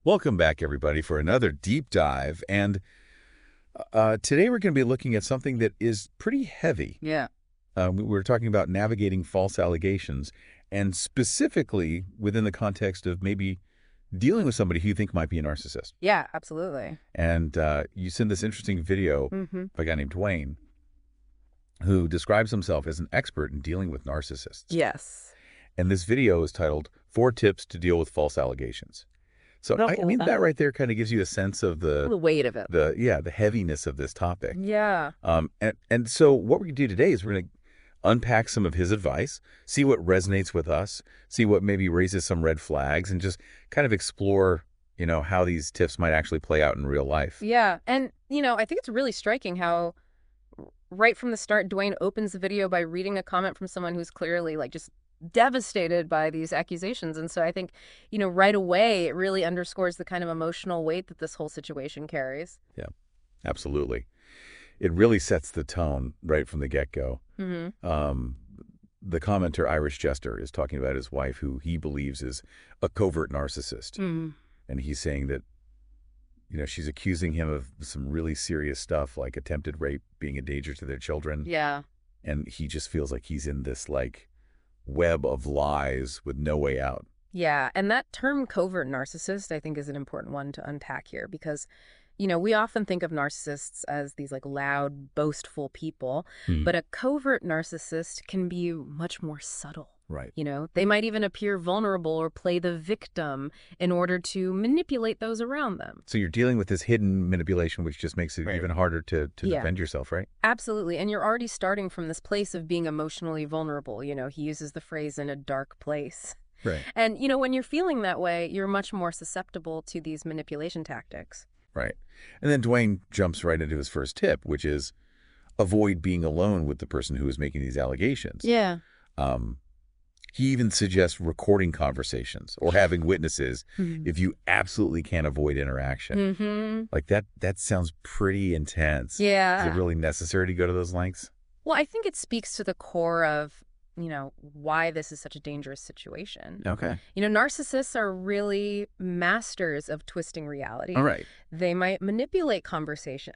Welcome back, everybody, for another deep dive. And today we're going to be looking at something that is pretty heavy. Yeah. We're talking about navigating false allegations, and specifically within the context of maybe dealing with somebody who you think might be a narcissist. Yeah, absolutely. And you sent this interesting video Mm-hmm. by a guy named Dwayne, who describes himself as an expert in dealing with narcissists. Yes. And this video is titled 4 Tips to Deal with False Allegations. So, No, I mean, that right there kind of gives you a sense of the weight of it. the heaviness of this topic. Yeah. And so what we're going to do today is we're going to unpack some of his advice, see what resonates with us, see what maybe raises some red flags, and just kind of explore, how these tips might actually play out in real life. Yeah. And, I think it's really striking how right from the start, Dwayne opens the video by reading a comment from someone who's clearly just devastated by these accusations. And so I think, right away, it really underscores the kind of emotional weight that this whole situation carries. Yeah, absolutely. It really sets the tone right from the get-go. Mm-hmm. The commenter, Irish Jester, is talking about his wife, who he believes is a covert narcissist. Mm-hmm. And he's saying that, she's accusing him of some really serious stuff, like attempted rape, being a danger to their children. Yeah. And he just feels like he's in this, web of lies with no way out. Yeah, and that term covert narcissist, I think, is an important one to unpack here because, we often think of narcissists as these loud, boastful people, but a covert narcissist can be much more subtle. Right. They might even appear vulnerable or play the victim in order to manipulate those around them. So you're dealing with this hidden manipulation, which just makes it Right. even harder to Yeah. defend yourself, right? Absolutely. And you're already starting from this place of being emotionally vulnerable. He uses the phrase in a dark place. Right. And, when you're feeling that way, you're much more susceptible to these manipulation tactics. Right. And then Dwayne jumps right into his first tip, which is avoid being alone with the person who is making these allegations. Yeah. He even suggests recording conversations or having witnesses if you absolutely can't avoid interaction. Mm-hmm. Like that sounds pretty intense. Yeah. Is it really necessary to go to those lengths? Well, I think it speaks to the core of, why this is such a dangerous situation. Okay. Narcissists are really masters of twisting reality. All right. They might manipulate conversation,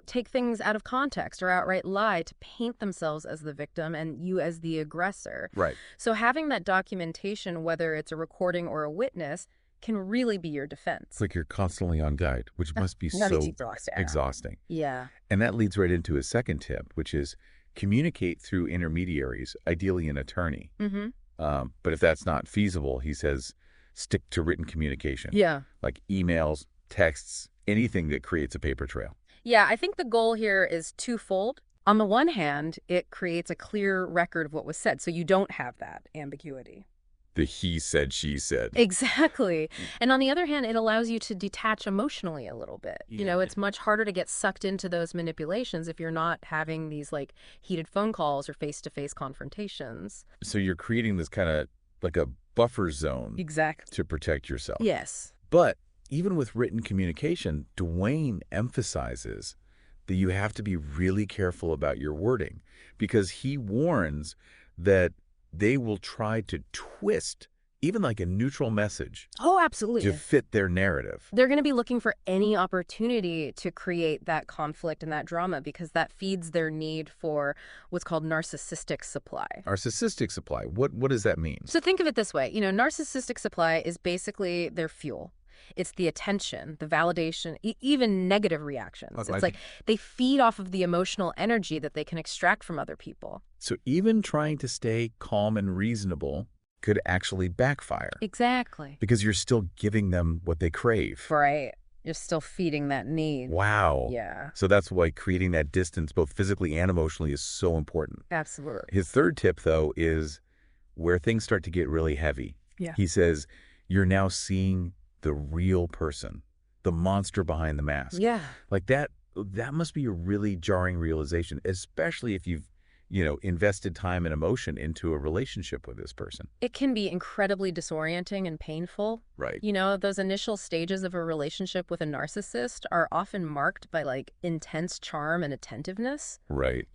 take things out of context or outright lie to paint themselves as the victim and you as the aggressor. Right. So having that documentation, whether it's a recording or a witness, can really be your defense. It's like you're constantly on guard, which must be That so is exhausting. exhausting. Yeah. And that leads right into his second tip, which is communicate through intermediaries, ideally an attorney. Mm-hmm. But if that's not feasible, he says, stick to written communication. Yeah. Like emails, texts, anything that creates a paper trail. Yeah, I think the goal here is twofold. On the one hand, it creates a clear record of what was said, so you don't have that ambiguity. The he said, she said. Exactly. And on the other hand, it allows you to detach emotionally a little bit. Yeah. It's much harder to get sucked into those manipulations if you're not having these heated phone calls or face-to-face confrontations. So you're creating this kind of like a buffer zone Exactly. to protect yourself. Yes. But even with written communication, Dwayne emphasizes that you have to be really careful about your wording because he warns that they will try to twist even like a neutral message Oh, absolutely. to fit their narrative. They're going to be looking for any opportunity to create that conflict and that drama because that feeds their need for what's called narcissistic supply. Narcissistic supply, what does that mean? So think of it this way. Narcissistic supply is basically their fuel. It's the attention, the validation, even negative reactions. Okay. It's like they feed off of the emotional energy that they can extract from other people. So even trying to stay calm and reasonable could actually backfire Exactly. because you're still giving them what they crave. Right. You're still feeding that need. Wow. Yeah, So that's why creating that distance, both physically and emotionally, is so important. absolutely. His third tip, though, is where things start to get really heavy. Yeah. He says, you're now seeing the real person, the monster behind the mask. Yeah. Like that must be a really jarring realization, especially if you've invested time and emotion into a relationship with this person. It can be incredibly disorienting and painful. Right. Those initial stages of a relationship with a narcissist are often marked by like intense charm and attentiveness. Right.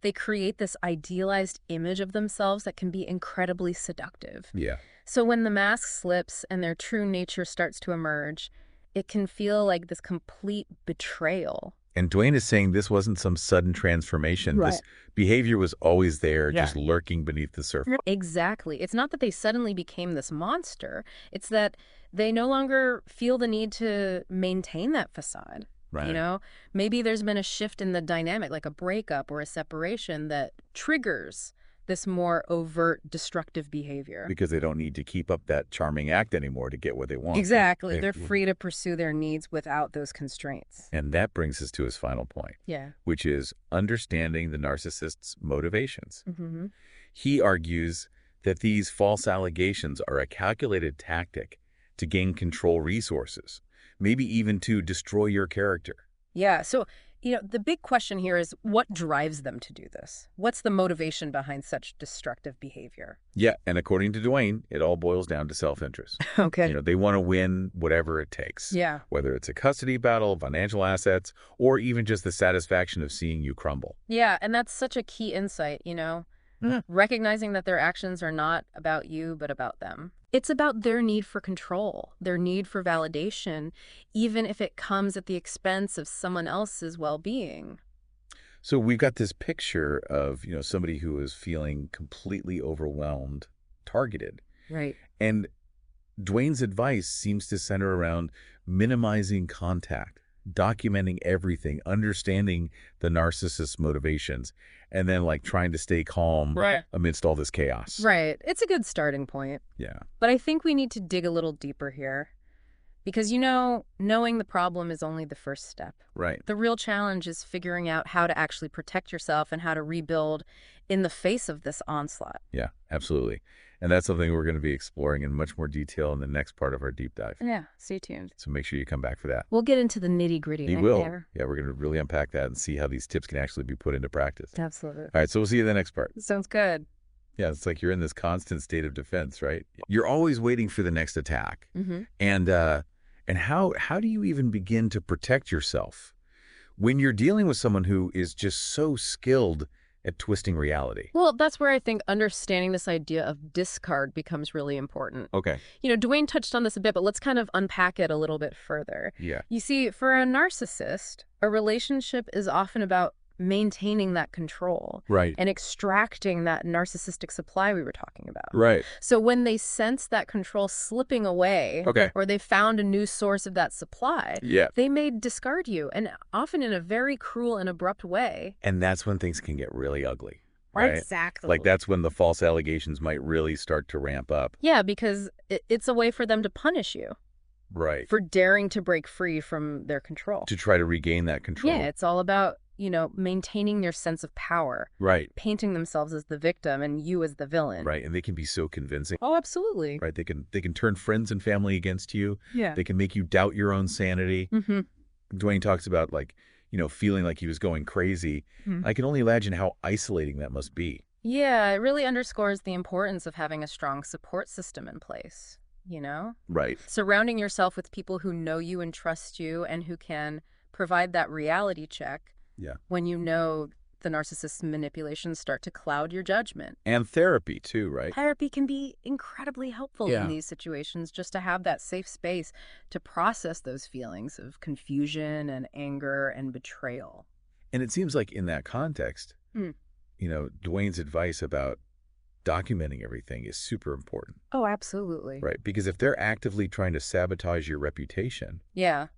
They create this idealized image of themselves that can be incredibly seductive. Yeah. So when the mask slips and their true nature starts to emerge, it can feel like this complete betrayal. And Dwayne is saying this wasn't some sudden transformation. Right. This behavior was always there, Yeah. just lurking beneath the surface. Exactly. It's not that they suddenly became this monster. It's that they no longer feel the need to maintain that facade. Right. Maybe there's been a shift in the dynamic, like a breakup or a separation that triggers this more overt destructive behavior. Because they don't need to keep up that charming act anymore to get what they want. Exactly. They- They're free to pursue their needs without those constraints. And that brings us to his final point, Yeah. which is understanding the narcissist's motivations. Mm-hmm. He argues that these false allegations are a calculated tactic to gain control resources, maybe even to destroy your character. Yeah. So, the big question here is what drives them to do this? What's the motivation behind such destructive behavior? Yeah, and according to Dwayne, it all boils down to self-interest. Okay. They want to win whatever it takes. Yeah. Whether it's a custody battle, financial assets, or even just the satisfaction of seeing you crumble. Yeah. And that's such a key insight, recognizing that their actions are not about you, but about them. It's about their need for control, their need for validation, even if it comes at the expense of someone else's well-being. So we've got this picture of, somebody who is feeling completely overwhelmed, targeted. Right. And Dwayne's advice seems to center around minimizing contact, documenting everything, understanding the narcissist's motivations, and then trying to stay calm amidst all this chaos. Right. It's a good starting point. Yeah. But I think we need to dig a little deeper here. Because, knowing the problem is only the first step. Right. The real challenge is figuring out how to actually protect yourself and how to rebuild in the face of this onslaught. Yeah, absolutely. And that's something we're going to be exploring in much more detail in the next part of our deep dive. Yeah, stay tuned. So make sure you come back for that. We'll get into the nitty-gritty. We right will. there. Yeah, we're going to really unpack that and see how these tips can actually be put into practice. Absolutely. All right, so we'll see you in the next part. Sounds good. Yeah, it's like you're in this constant state of defense, right? You're always waiting for the next attack. Mm-hmm. And how do you even begin to protect yourself when you're dealing with someone who is just so skilled at twisting reality? Well, that's where I think understanding this idea of discard becomes really important. Okay. Dwayne touched on this a bit, but let's kind of unpack it a little bit further. Yeah. You see, for a narcissist, a relationship is often about maintaining that control Right. and extracting that narcissistic supply we were talking about. Right. So when they sense that control slipping away, Okay. or they found a new source of that supply, Yeah. they may discard you, and often in a very cruel and abrupt way. And that's when things can get really ugly. Right? Exactly. Like that's when the false allegations might really start to ramp up. Yeah, because it's a way for them to punish you Right. for daring to break free from their control. To try to regain that control. Yeah, it's all about, maintaining their sense of power, Right. painting themselves as the victim and you as the villain. Right. And they can be so convincing. Oh, absolutely. Right. They can turn friends and family against you. Yeah. They can make you doubt your own sanity. Mm-hmm. Dwayne talks about feeling like he was going crazy. Mhm. I can only imagine how isolating that must be. Yeah, it really underscores the importance of having a strong support system in place, Right. Surrounding yourself with people who know you and trust you and who can provide that reality check Yeah. when the narcissist's manipulations start to cloud your judgment. And therapy too, right? Therapy can be incredibly helpful Yeah. in these situations, just to have that safe space to process those feelings of confusion and anger and betrayal. And it seems like in that context, Hmm. Dwayne's advice about documenting everything is super important, Oh, absolutely. right? Because if they're actively trying to sabotage your reputation, Yeah.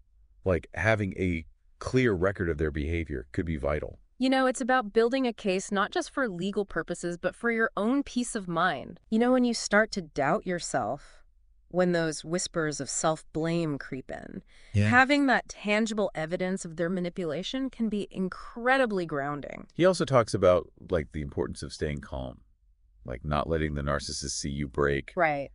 having a clear record of their behavior could be vital. It's about building a case not just for legal purposes, but for your own peace of mind. When you start to doubt yourself, when those whispers of self-blame creep in, having that tangible evidence of their manipulation can be incredibly grounding. He also talks about the importance of staying calm, not letting the narcissist see you break. Right.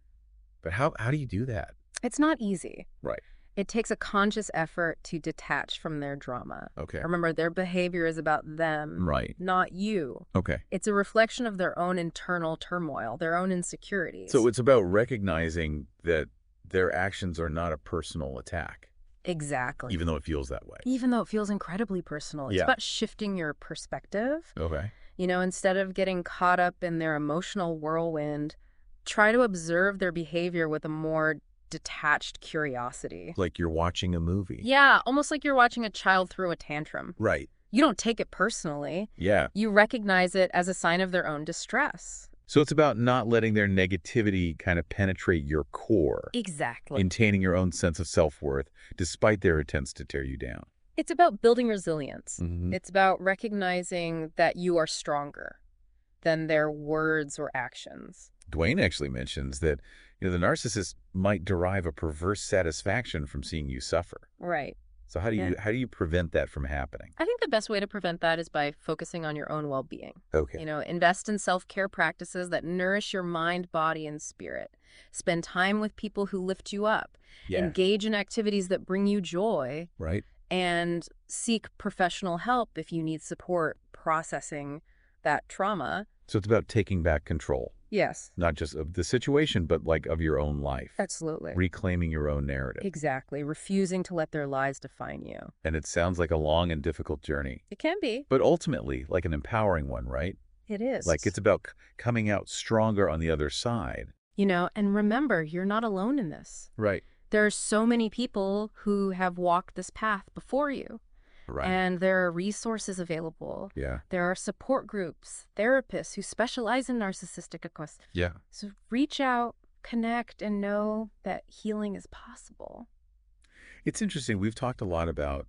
But how do you do that? It's not easy. Right. It takes a conscious effort to detach from their drama. Okay. Remember, their behavior is about them, Right. not you. Okay. It's a reflection of their own internal turmoil, their own insecurities. So it's about recognizing that their actions are not a personal attack, Exactly. even though it feels that way. Even though it feels incredibly personal. It's Yeah. about shifting your perspective. Okay. Instead of getting caught up in their emotional whirlwind, try to observe their behavior with a more detached curiosity. Like you're watching a movie. Yeah, almost like you're watching a child throw a tantrum. Right. You don't take it personally. Yeah. You recognize it as a sign of their own distress. So it's about not letting their negativity kind of penetrate your core, Exactly. maintaining your own sense of self-worth despite their attempts to tear you down. It's about building resilience. Mhm. It's about recognizing that you are stronger than their words or actions. Dwayne actually mentions that the narcissist might derive a perverse satisfaction from seeing you suffer. Right. So how do you prevent that from happening? I think the best way to prevent that is by focusing on your own well-being. Okay. Invest in self-care practices that nourish your mind, body, and spirit. Spend time with people who lift you up. Yeah. Engage in activities that bring you joy. Right. And seek professional help if you need support processing that trauma. So it's about taking back control, Yes. not just of the situation, but like of your own life. Absolutely. Reclaiming your own narrative. Exactly. Refusing to let their lies define you. And it sounds like a long and difficult journey, It can be. but ultimately like an empowering one, right? It is. Like it's about coming out stronger on the other side. And remember, you're not alone in this. Right. There are so many people who have walked this path before you. Right. And there are resources available. Yeah. There are support groups, therapists who specialize in narcissistic requests. Yeah. So reach out, connect, and know that healing is possible. It's interesting. We've talked a lot about,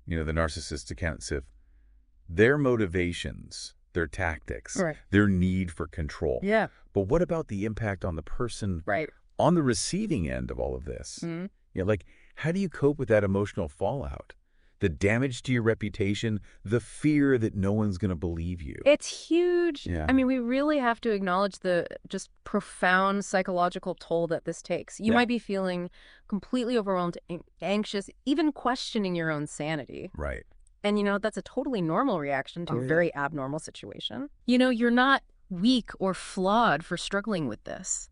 the narcissist accounts of their motivations, their tactics, Right. their need for control. Yeah. But what about the impact on the person Right. on the receiving end of all of this? Mm-hmm. Like, how do you cope with that emotional fallout? The damage to your reputation, the fear that no one's going to believe you. It's huge. Yeah. I mean, we really have to acknowledge the just profound psychological toll that this takes. You Yeah. might be feeling completely overwhelmed, anxious, even questioning your own sanity. Right. And, that's a totally normal reaction to Oh, a yeah. very abnormal situation. You're not weak or flawed for struggling with this.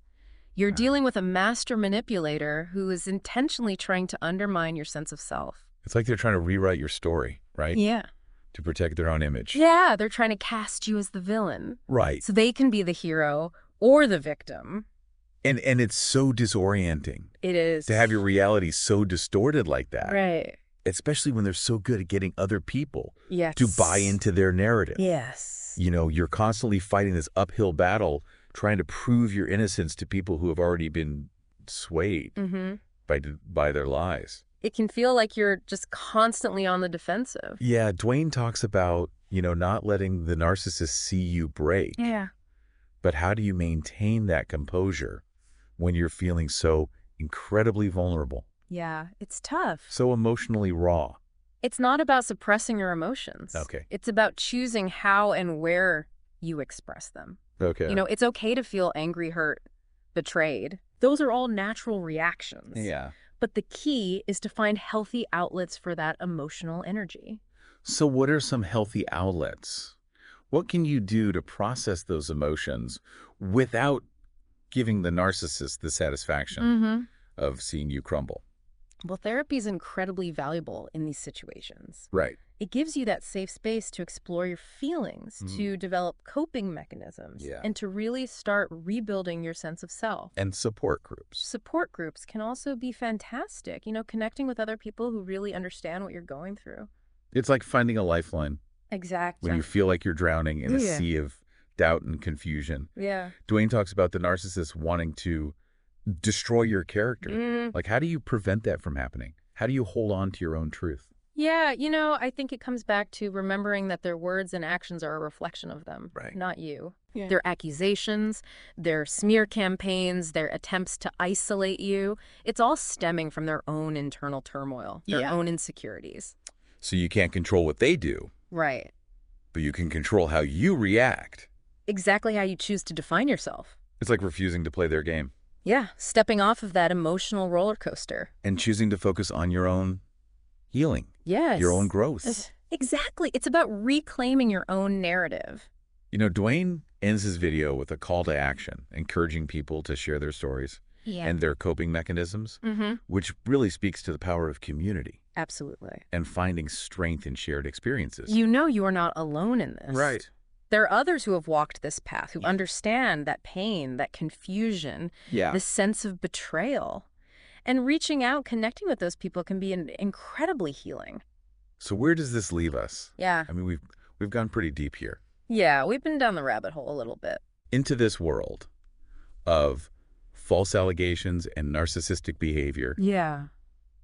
You're dealing with a master manipulator who is intentionally trying to undermine your sense of self. It's like they're trying to rewrite your story, right? Yeah. To protect their own image. Yeah, they're trying to cast you as the villain. Right. So they can be the hero or the victim. And it's so disorienting It is. to have your reality so distorted like that. Right. Especially when they're so good at getting other people Yes. to buy into their narrative. Yes. You're constantly fighting this uphill battle, trying to prove your innocence to people who have already been swayed Mm-hmm. by their lies. It can feel like you're just constantly on the defensive. Yeah, Dwayne talks about, not letting the narcissist see you break. Yeah. But how do you maintain that composure when you're feeling so incredibly vulnerable, Yeah, it's tough. so emotionally raw? It's not about suppressing your emotions. Okay. It's about choosing how and where you express them. Okay. It's okay to feel angry, hurt, betrayed. Those are all natural reactions. Yeah. But the key is to find healthy outlets for that emotional energy. So what are some healthy outlets? What can you do to process those emotions without giving the narcissist the satisfaction Mm-hmm. of seeing you crumble? Well, therapy is incredibly valuable in these situations. Right. It gives you that safe space to explore your feelings, to develop coping mechanisms, Yeah. and to really start rebuilding your sense of self. And support groups. Support groups can also be fantastic, connecting with other people who really understand what you're going through. It's like finding a lifeline Exactly. when you feel like you're drowning in a Yeah. sea of doubt and confusion. Yeah. Dwayne talks about the narcissist wanting to destroy your character. Mm. Like, how do you prevent that from happening? How do you hold on to your own truth? Yeah, I think it comes back to remembering that their words and actions are a reflection of them, Right. not you. Yeah. Their accusations, their smear campaigns, their attempts to isolate you, it's all stemming from their own internal turmoil, their Yeah. own insecurities. So you can't control what they do, Right. but you can control how you react. Exactly how you choose to define yourself. It's like refusing to play their game. Yeah, stepping off of that emotional roller coaster. And choosing to focus on your own healing, Yes. your own growth. Exactly. It's about reclaiming your own narrative. You know, Dwayne ends his video with a call to action, encouraging people to share their stories and their coping mechanisms, which really speaks to the power of community Absolutely. and finding strength in shared experiences. You know you are not alone in this. Right. There are others who have walked this path, who understand that pain, that confusion, Yeah. the sense of betrayal. And reaching out, connecting with those people can be incredibly healing. So where does this leave us? Yeah. I mean, we've gone pretty deep here. Yeah, we've been down the rabbit hole a little bit. Into this world of false allegations and narcissistic behavior, Yeah.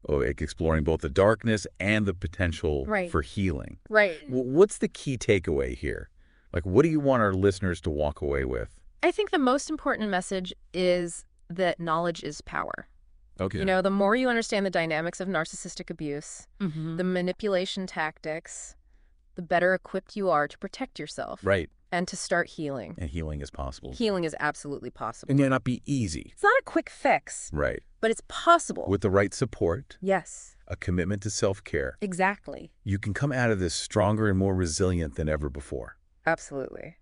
exploring both the darkness and the potential Right. for healing. Right. What's the key takeaway here? Like, what do you want our listeners to walk away with? I think the most important message is that knowledge is power. Okay. You know, the more you understand the dynamics of narcissistic abuse, the manipulation tactics, the better equipped you are to protect yourself. Right. And to start healing. And healing is possible. Healing is absolutely possible. It may not be easy. It's not a quick fix, Right. but it's possible. With the right support, Yes, a commitment to self-care, exactly. you can come out of this stronger and more resilient than ever before. Absolutely.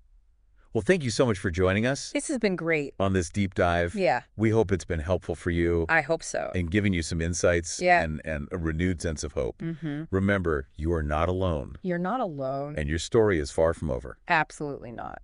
Well, thank you so much for joining us This has been great. on this deep dive. Yeah, We hope it's been helpful for you I hope so. and giving you some insights Yeah. and a renewed sense of hope. Remember, you are not alone, You're not alone. and your story is far from over. Absolutely not.